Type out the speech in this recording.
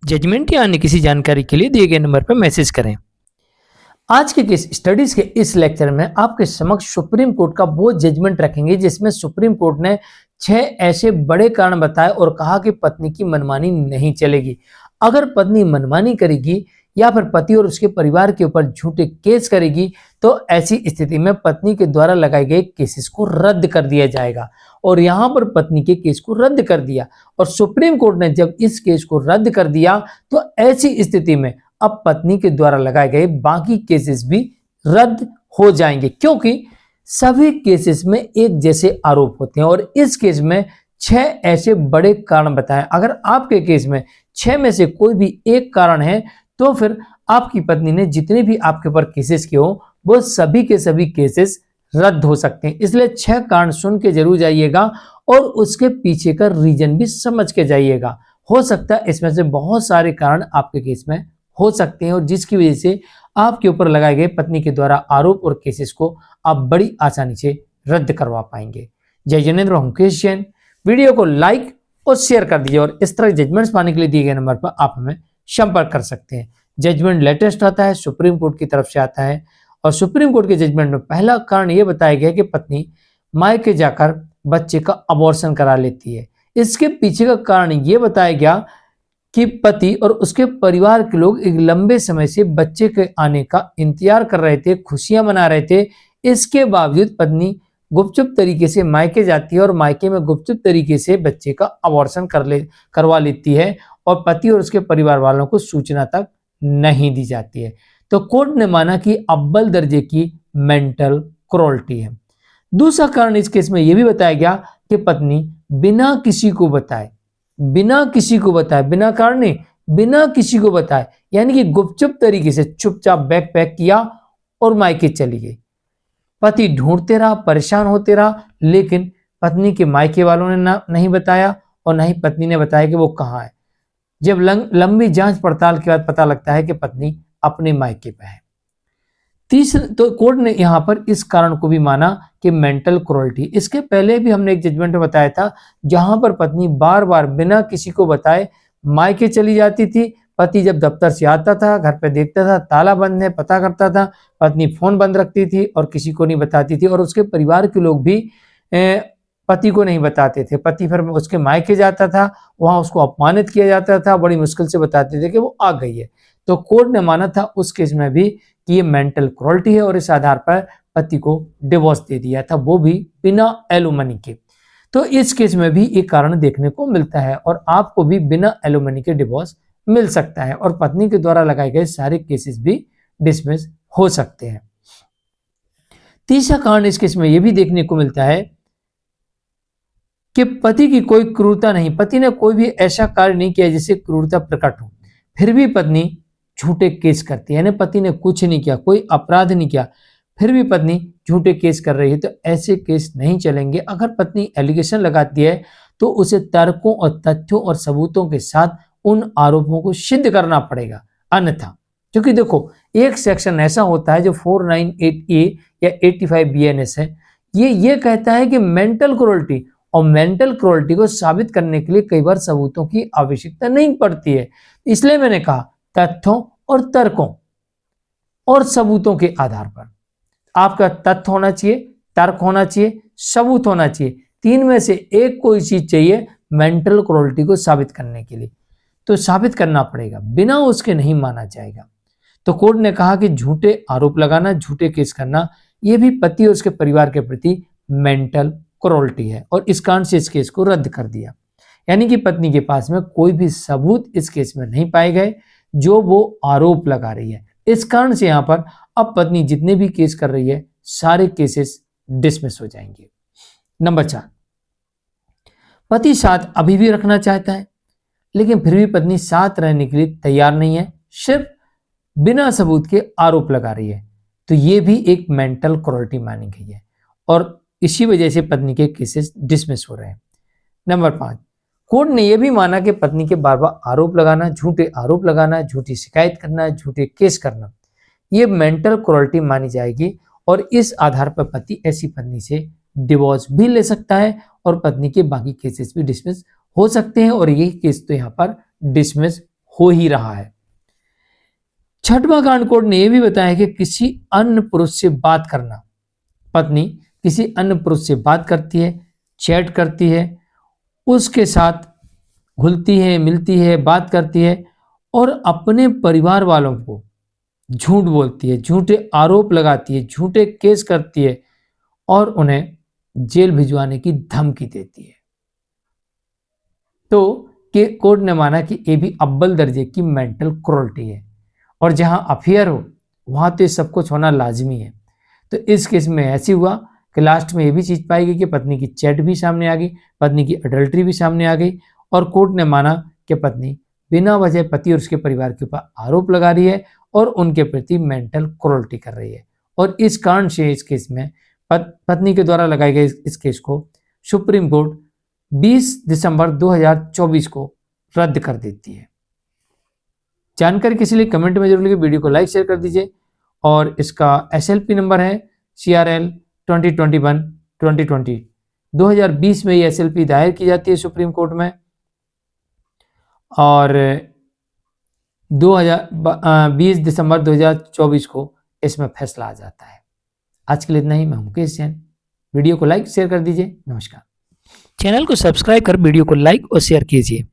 Judgement या अन्य किसी जानकारी के लिए दिए गए नंबर पर मैसेज करें। आज के केस स्टडीज के इस लेक्चर में आपके समक्ष सुप्रीम कोर्ट का वो जजमेंट रखेंगे जिसमें सुप्रीम कोर्ट ने 6 ऐसे बड़े कारण बताए और कहा कि पत्नी की मनमानी नहीं चलेगी। अगर पत्नी मनमानी करेगी या फिर पति और उसके परिवार के ऊपर झूठे केस करेगी तो ऐसी स्थिति में पत्नी के द्वारा लगाए गए केसेस को रद्द कर दिया जाएगा। और यहां पर पत्नी के केस को रद्द कर दिया और सुप्रीम कोर्ट ने जब इस केस को रद्द कर दिया तो ऐसी स्थिति में अब पत्नी के द्वारा लगाए गए बाकी केसेस भी रद्द हो जाएंगे, क्योंकि सभी केसेस में एक जैसे आरोप होते हैं और इस केस में 6 ऐसे बड़े कारण बताएं। अगर आपके केस में 6 में से कोई भी एक कारण है तो फिर आपकी पत्नी ने जितने भी आपके ऊपर केसेस किए हो वो सभी के सभी केसेस रद्द हो सकते हैं। इसलिए 6 कारण सुन के जरूर जाइएगा और उसके पीछे का रीजन भी समझ के जाइएगा। हो सकता है इसमें से बहुत सारे कारण आपके केस में हो सकते हैं और जिसकी वजह से आपके ऊपर लगाए गए पत्नी के द्वारा आरोप और केसेस को आप बड़ी आसानी से रद्द करवा पाएंगे। जय जनेन्द्र, मुकेश जैन। वीडियो को लाइक और शेयर कर दीजिए और इस तरह जजमेंट्स पाने के लिए दिए गए नंबर पर आप हमें संपर्क कर सकते हैं। जजमेंट लेटेस्ट आता है, सुप्रीम कोर्ट की तरफ से आता है और सुप्रीम कोर्ट के जजमेंट में पहला कारण यह बताया गया कि पत्नी मायके जाकर बच्चे का अबॉर्शन करा लेती है। इसके पीछे का कारण यह बताया गया कि पति और उसके परिवार के लोग एक लंबे समय से बच्चे के आने का इंतजार कर रहे थे, खुशियां मना रहे थे। इसके बावजूद पत्नी गुपचुप तरीके से मायके जाती है और मायके में गुपचुप तरीके से बच्चे का अबॉर्शन करवा लेती है और पति और उसके परिवार वालों को सूचना तक नहीं दी जाती है। तो कोर्ट ने माना कि अव्वल दर्जे की मेंटल क्रूरल्टी है। दूसरा कारण इस केस में यह भी बताया गया कि पत्नी बिना किसी को बताए, बिना कारण नहीं, बिना किसी को बताए, यानी कि गुपचुप तरीके से चुपचाप बैग पैक किया और मायके चली गई। पति ढूंढते रहा, परेशान होते रहा, लेकिन पत्नी के मायके वालों ने नहीं बताया और ना ही पत्नी ने बताया कि वो कहाँ है। जब लंबी जांच पड़ताल के बाद पता लगता है कि पत्नी अपने मायके पे है। तीसरा, तो कोर्ट ने यहां पर इस कारण को भी माना कि मेंटल क्रूरल्टी। इसके पहले भी हमने एक जजमेंट में बताया था जहां पर पत्नी बार बार बिना किसी को बताए मायके चली जाती थी। पति जब दफ्तर से आता था, घर पे देखता था ताला बंद है, पता करता था, पत्नी फोन बंद रखती थी और किसी को नहीं बताती थी और उसके परिवार के लोग भी पति को नहीं बताते थे। पति फिर उसके मायके जाता था, वहां उसको अपमानित किया जाता था, बड़ी मुश्किल से बताते थे कि वो आ गई है। तो कोर्ट ने माना था उस केस में भी कि ये मेंटल क्रूरल्टी है और इस आधार पर पति को डिवोर्स दे दिया था, वो भी बिना एलिमनी के। तो इस केस में भी एक कारण देखने को मिलता है और आपको भी बिना एलिमनी के डिवोर्स मिल सकता है और पत्नी के द्वारा लगाए गए सारे केसेस भी डिसमिस हो सकते हैं। तीसरा कारण इस केस में यह भी देखने को मिलता है कि पति की कोई क्रूरता नहीं, पति ने कोई भी ऐसा कार्य नहीं किया जिससे क्रूरता प्रकट हो, फिर भी पत्नी झूठे केस करती है। यानी पति ने कुछ नहीं किया, कोई अपराध नहीं किया, फिर भी पत्नी झूठे केस कर रही है, तो ऐसे केस नहीं चलेंगे। अगर पत्नी एलिगेशन लगाती है तो उसे तर्कों और तथ्यों और सबूतों के साथ उन आरोपों को सिद्ध करना पड़ेगा, अन्यथा, क्योंकि देखो एक सेक्शन ऐसा होता है जो 498A या 85 BNS है, ये कहता है कि मेंटल क्रूरल्टी, और मेंटल क्रूरल्टी को साबित करने के लिए कई बार सबूतों की आवश्यकता नहीं पड़ती है। इसलिए मैंने कहा तथ्यों और तर्कों और सबूतों के आधार पर आपका तथ्य होना चाहिए, तर्क होना चाहिए, सबूत होना चाहिए। 3 में से एक कोई चीज चाहिए मेंटल क्रूरल्टी को साबित करने के लिए, तो साबित करना पड़ेगा, बिना उसके नहीं माना जाएगा। तो कोर्ट ने कहा कि झूठे आरोप लगाना, झूठे केस करना, यह भी पति और उसके परिवार के प्रति मेंटल क्रूरल्टी है और इस कारण से इस केस को रद्द कर दिया। यानी कि पत्नी के पास में कोई भी सबूत इस केस में नहीं पाए गए जो वो आरोप लगा रही है। इस कारण से यहां पर अब पत्नी जितने भी केस कर रही है सारे केसेस डिसमिस हो जाएंगे। नंबर 4, पति साथ अभी भी रखना चाहता है लेकिन फिर भी पत्नी साथ रहने के लिए तैयार नहीं है, सिर्फ बिना सबूत के आरोप लगा रही है, तो ये भी एक मेंटल क्रूरल्टी मानी गई है और इसी वजह से पत्नी के केसेस डिसमिस हो रहे हैं। नंबर 5, कोर्ट ने यह भी माना कि पत्नी के बार बार आरोप लगाना, झूठे आरोप लगाना, झूठी शिकायत करना, झूठे केस करना, यह मेंटल क्रूरल्टी मानी जाएगी और इस आधार पर पति ऐसी पत्नी से डिवोर्स भी ले सकता है और पत्नी के बाकी केसेस भी डिसमिस हो सकते हैं और यही केस तो यहाँ पर डिसमिस हो ही रहा है। छठवां कांड कोर्ट ने यह भी बताया कि किसी अन्य पुरुष से बात करना, पत्नी किसी अन्य पुरुष से बात करती है, चैट करती है, उसके साथ घुलती है, मिलती है, बात करती है और अपने परिवार वालों को झूठ बोलती है, झूठे आरोप लगाती है, झूठे केस करती है और उन्हें जेल भिजवाने की धमकी देती है, तो कोर्ट ने माना कि ये भी अव्वल दर्जे की मेंटल क्रूरल्टी है और जहां अफेयर हो वहां तो ये सब कुछ होना लाजमी है। तो इस केस में ऐसे हुआ कि लास्ट में ये भी चीज पाई गई कि पत्नी की चैट भी सामने आ गई, पत्नी की अडल्ट्री भी सामने आ गई और कोर्ट ने माना कि पत्नी बिना वजह पति और उसके परिवार के ऊपर आरोप लगा रही है और उनके प्रति मेंटल क्रूरल्टी कर रही है और इस कारण से इस केस में पत्नी के द्वारा लगाए गए इस केस को सुप्रीम कोर्ट 20 दिसंबर 2024 को रद्द कर देती है। जानकारी किसी लिए कमेंट में जरूर लिखिए, वीडियो को लाइक शेयर कर दीजिए और इसका SLP नंबर है CRL 2021-2020। 2020 में ये SLP दायर की जाती है सुप्रीम कोर्ट में और 20 दिसंबर 2024 को इसमें फैसला आ जाता है। आज के लिए इतना ही। मैं मुकेश जैन। वीडियो को लाइक शेयर कर दीजिए। नमस्कार। चैनल को सब्सक्राइब कर वीडियो को लाइक और शेयर कीजिए।